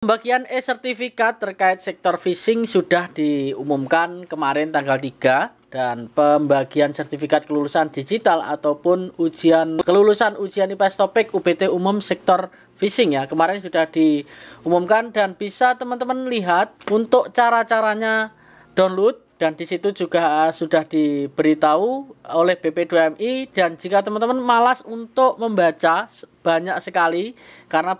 Pembagian e-sertifikat terkait sektor phishing sudah diumumkan kemarin tanggal 3 dan pembagian sertifikat kelulusan digital ataupun kelulusan ujian IPS Topik UBT umum sektor phishing ya kemarin sudah diumumkan dan bisa teman-teman lihat untuk cara-caranya download. Dan di situ juga sudah diberitahu oleh BP2MI, dan jika teman-teman malas untuk membaca banyak sekali karena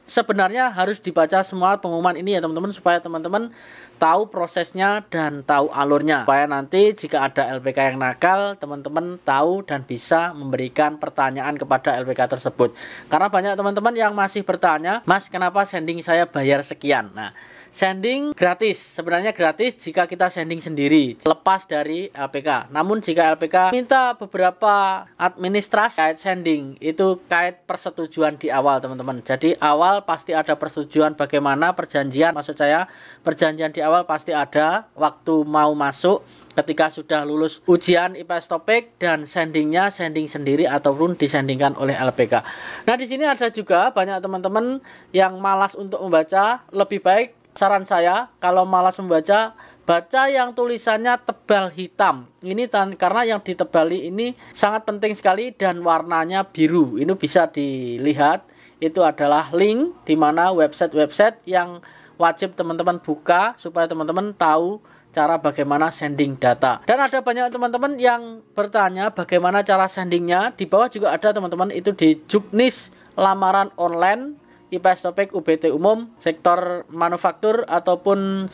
sebenarnya harus dibaca semua pengumuman ini ya teman-teman, supaya teman-teman tahu prosesnya dan tahu alurnya, supaya nanti jika ada LPK yang nakal teman-teman tahu dan bisa memberikan pertanyaan kepada LPK tersebut. Karena banyak teman-teman yang masih bertanya, "Mas, kenapa sending saya bayar sekian?" Nah, sending gratis, sebenarnya gratis jika kita sending sendiri, lepas dari LPK. Namun jika LPK minta beberapa administrasi kait sending, itu kait persetujuan di awal teman-teman. Jadi awal pasti ada persetujuan bagaimana perjanjian, maksud saya perjanjian di awal pasti ada waktu mau masuk, ketika sudah lulus ujian IPS Topik, dan sendingnya sending sendiri ataupun disendingkan oleh LPK. Nah, di sini ada juga banyak teman-teman yang malas untuk membaca. Lebih baik, saran saya, kalau malas membaca, baca yang tulisannya tebal hitam. Ini karena yang ditebali ini sangat penting sekali dan warnanya biru. Ini bisa dilihat, itu adalah link di mana website-website yang wajib teman-teman buka supaya teman-teman tahu cara bagaimana sending data. Dan ada banyak teman-teman yang bertanya bagaimana cara sendingnya. Di bawah juga ada teman-teman, itu di Juknis lamaran online IPS Topik UBT umum sektor manufaktur ataupun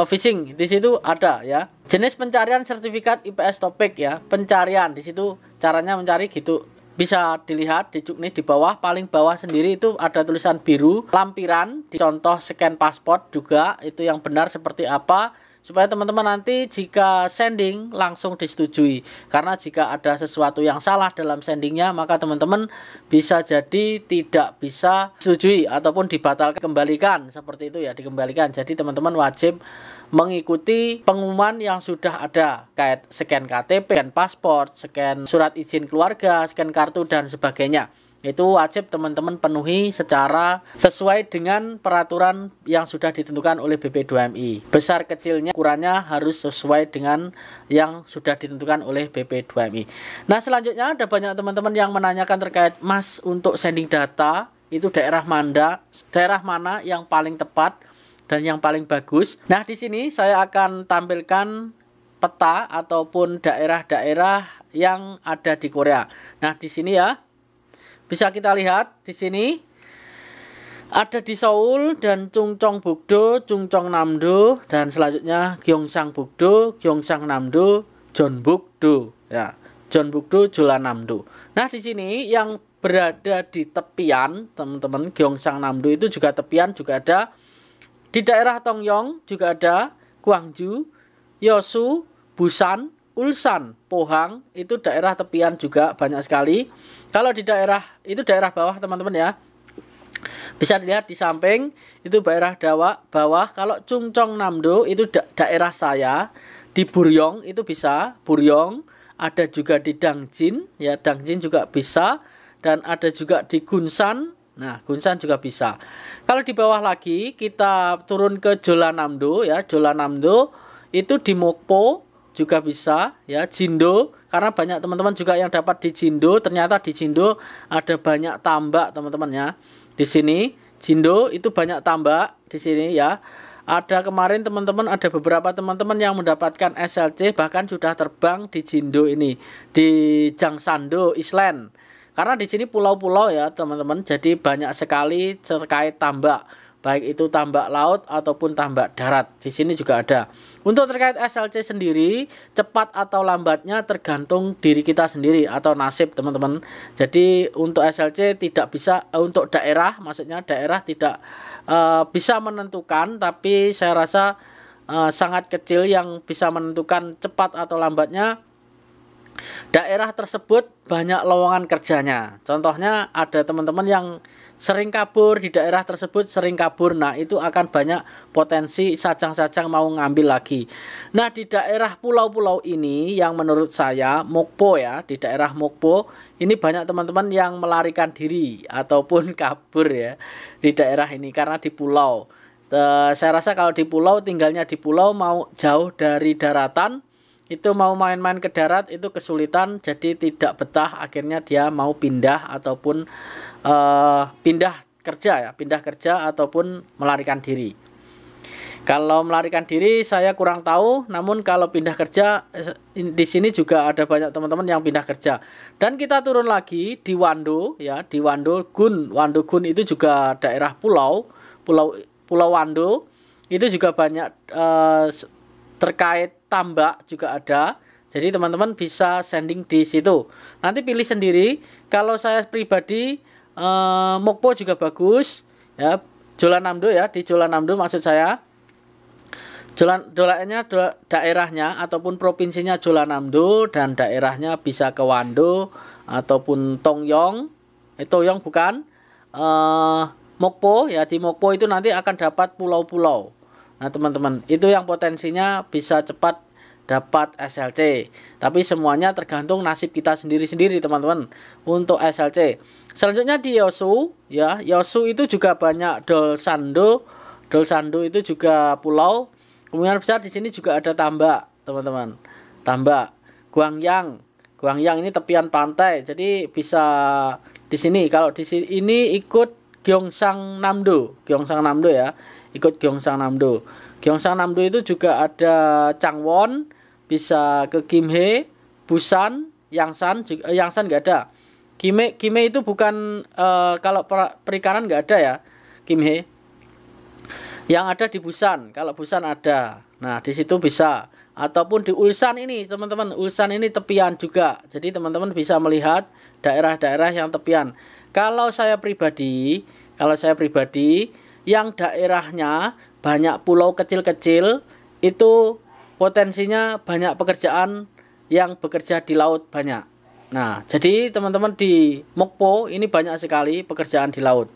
phishing. Di situ ada ya. Jenis pencarian sertifikat IPS Topik ya. Pencarian di situ caranya mencari gitu. Bisa dilihat di Juknis di bawah, paling bawah sendiri itu ada tulisan biru, lampiran, dicontoh scan paspor juga, itu yang benar seperti apa, supaya teman-teman nanti jika sending langsung disetujui. Karena jika ada sesuatu yang salah dalam sendingnya, maka teman-teman bisa jadi tidak bisa setujui ataupun dibatalkan, kembalikan seperti itu ya, dikembalikan. Jadi teman-teman wajib mengikuti pengumuman yang sudah ada kait scan KTP, scan paspor, scan surat izin keluarga, scan kartu dan sebagainya. Itu wajib teman-teman penuhi secara sesuai dengan peraturan yang sudah ditentukan oleh BP2MI. Besar kecilnya ukurannya harus sesuai dengan yang sudah ditentukan oleh BP2MI. Nah, selanjutnya ada banyak teman-teman yang menanyakan terkait, "Mas, untuk sending data itu daerah mana yang paling tepat dan yang paling bagus?" Nah, di sini saya akan tampilkan peta ataupun daerah-daerah yang ada di Korea. Nah, di sini ya, bisa kita lihat di sini ada di Seoul dan Chungcheongbuk-do, Chungcheongnam-do, dan selanjutnya Gyeongsangbuk-do, Gyeongsangnam-do, Jeonbuk-do ya, Jeonbuk-do, Jeollanam-do. Nah, di sini yang berada di tepian teman-teman, Gyeongsangnam-do itu juga tepian, juga ada di daerah Tongyong, juga ada Gwangju, Yeosu, Busan, Ulsan, Pohang, itu daerah tepian juga banyak sekali. Kalau di daerah itu daerah bawah teman-teman ya, bisa dilihat di samping itu daerah bawah. Kalau Chungcheongnam-do itu daerah saya di Buryong, itu bisa Buryong, ada juga di Dangjin ya, Dangjin juga bisa, dan ada juga di Gunsan. Nah, Gunsan juga bisa. Kalau di bawah lagi kita turun ke Jeollanam-do ya, Jeollanam-do itu di Mokpo juga bisa ya, Jindo, karena banyak teman-teman juga yang dapat di Jindo. Ternyata di Jindo ada banyak tambak teman-teman ya. Di sini Jindo itu banyak tambak di sini ya. Ada kemarin teman-teman, ada beberapa teman-teman yang mendapatkan SLC bahkan sudah terbang di Jindo ini, di Gangsando Island. Karena di sini pulau-pulau ya teman-teman, jadi banyak sekali terkait tambak, baik itu tambak laut ataupun tambak darat. Di sini juga ada. Untuk terkait SLC sendiri, cepat atau lambatnya tergantung diri kita sendiri atau nasib teman-teman. Jadi untuk SLC tidak bisa, untuk daerah, maksudnya daerah tidak bisa menentukan, tapi saya rasa sangat kecil yang bisa menentukan cepat atau lambatnya. Daerah tersebut banyak lowongan kerjanya. Contohnya ada teman-teman yang sering kabur di daerah tersebut, sering kabur. Nah, itu akan banyak potensi sajang-sajang mau ngambil lagi. Nah, di daerah pulau-pulau ini yang menurut saya Mokpo ya, di daerah Mokpo ini banyak teman-teman yang melarikan diri ataupun kabur ya di daerah ini karena di pulau. Saya rasa kalau di pulau, tinggalnya di pulau, mau jauh dari daratan, itu mau main-main ke darat itu kesulitan, jadi tidak betah, akhirnya dia mau pindah ataupun pindah kerja ataupun melarikan diri. Kalau melarikan diri saya kurang tahu, namun kalau pindah kerja di sini juga ada banyak teman-teman yang pindah kerja. Dan kita turun lagi di Wando ya, di Wando Gun. Wando Gun itu juga daerah pulau Wando. Itu juga banyak terkait tambak juga ada. Jadi teman-teman bisa sending di situ. Nanti pilih sendiri. Kalau saya pribadi Mokpo juga bagus ya. Jolanamdo ya, di Jolanamdo maksud saya. Daerahnya ataupun provinsinya Jolanamdo dan daerahnya bisa ke Wando ataupun Tongyong. Tongyong bukan. Mokpo ya, di Mokpo itu nanti akan dapat pulau-pulau. Nah teman-teman, itu yang potensinya bisa cepat dapat SLC. Tapi semuanya tergantung nasib kita sendiri-sendiri teman-teman untuk SLC. Selanjutnya di Yeosu ya, Yeosu itu juga banyak Dolsando. Dolsando itu juga pulau. Kemungkinan besar di sini juga ada tambak teman-teman. Tambak. Gwangyang. Gwangyang ini tepian pantai. Jadi bisa di sini, kalau di sini ini ikut Gyeongsangnam-do. Gyeongsangnam-do ya. Ikut Gyeongsangnam-do. Gyeongsangnam-do itu juga ada Changwon, bisa ke Gimhae, Busan, Yangsan juga, Yangsan nggak ada. Gimhae itu bukan kalau perikanan nggak ada ya, Gimhae. Yang ada di Busan, kalau Busan ada. Nah, di situ bisa. Ataupun di Ulsan ini, teman-teman, Ulsan ini tepian juga. Jadi teman-teman bisa melihat daerah-daerah yang tepian. Kalau saya pribadi yang daerahnya banyak pulau kecil-kecil, itu potensinya banyak pekerjaan yang bekerja di laut banyak. Nah, jadi teman-teman di Mokpo ini banyak sekali pekerjaan di laut.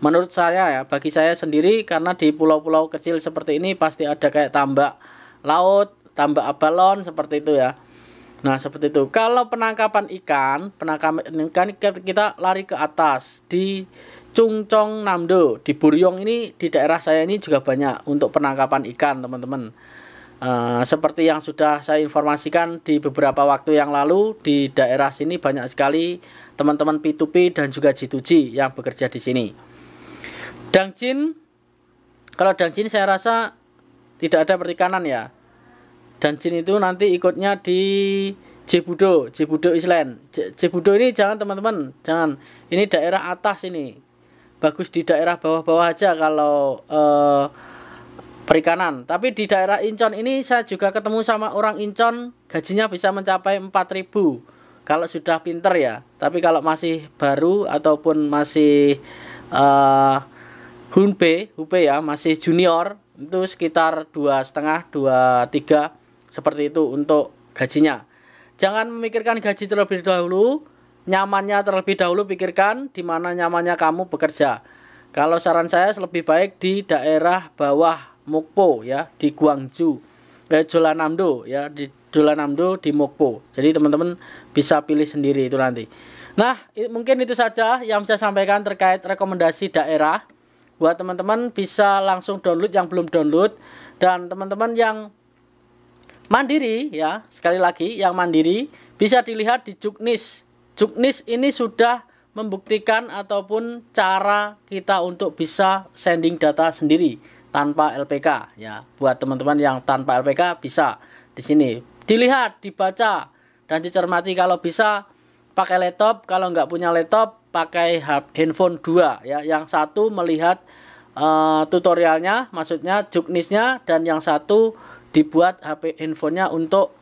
Menurut saya ya, bagi saya sendiri, karena di pulau-pulau kecil seperti ini pasti ada kayak tambak laut, tambak abalon seperti itu ya. Nah, seperti itu. Kalau penangkapan ikan kita lari ke atas di Chungcheongnam-do, di Buryong ini, di daerah saya ini juga banyak untuk penangkapan ikan teman-teman. Seperti yang sudah saya informasikan di beberapa waktu yang lalu, di daerah sini banyak sekali teman-teman P2P dan juga G2G yang bekerja di sini. Dangjin, kalau Dangjin saya rasa tidak ada perikanan ya. Dangjin itu nanti ikutnya di Jebudo Island. Jebudo ini jangan teman-teman, jangan. Ini daerah atas ini. Bagus di daerah bawah-bawah aja kalau perikanan. Tapi di daerah Incheon ini saya juga ketemu sama orang Incheon, gajinya bisa mencapai 4.000 kalau sudah pinter ya. Tapi kalau masih baru ataupun masih Hunpe ya, masih junior, itu sekitar 2,5 2,3 seperti itu untuk gajinya. Jangan memikirkan gaji terlebih dahulu, nyamannya terlebih dahulu, pikirkan di mana nyamannya kamu bekerja. Kalau saran saya lebih baik di daerah bawah Mokpo ya, di Gwangju, Jolanamdo ya, di Jolanamdo di Mokpo. Jadi teman-teman bisa pilih sendiri itu nanti. Nah, mungkin itu saja yang saya sampaikan terkait rekomendasi daerah. Buat teman-teman bisa langsung download yang belum download, dan teman-teman yang mandiri ya, sekali lagi yang mandiri bisa dilihat di Juknis. Juknis ini sudah membuktikan ataupun cara kita untuk bisa sending data sendiri tanpa LPK ya. Buat teman-teman yang tanpa LPK bisa di sini dilihat, dibaca dan dicermati. Kalau bisa pakai laptop, kalau nggak punya laptop pakai handphone 2 ya. Yang satu melihat tutorialnya, maksudnya Juknisnya, dan yang satu dibuat HP handphonenya untuk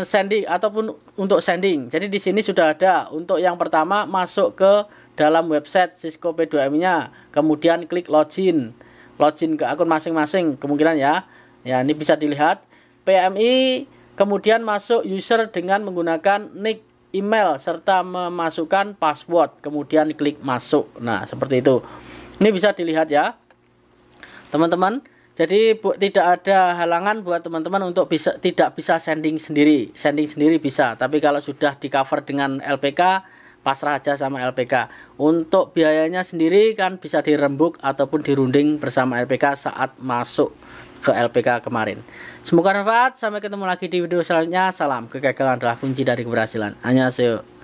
sending ataupun untuk sending. Jadi di sini sudah ada. Untuk yang pertama, masuk ke dalam website Cisco P2Mi-nya, kemudian klik login ke akun masing-masing kemungkinan ya. Ya, ini bisa dilihat PMI, kemudian masuk user dengan menggunakan nick email serta memasukkan password, kemudian klik masuk. Nah, seperti itu. Ini bisa dilihat ya, teman-teman. Jadi tidak ada halangan buat teman-teman untuk tidak bisa sending sendiri. Sending sendiri bisa, tapi kalau sudah di cover dengan LPK, pasrah aja sama LPK. Untuk biayanya sendiri kan bisa dirembuk ataupun dirunding bersama LPK saat masuk ke LPK kemarin. Semoga bermanfaat. Sampai ketemu lagi di video selanjutnya. Salam, kegagalan adalah kunci dari keberhasilan. Annyeonghaseyo.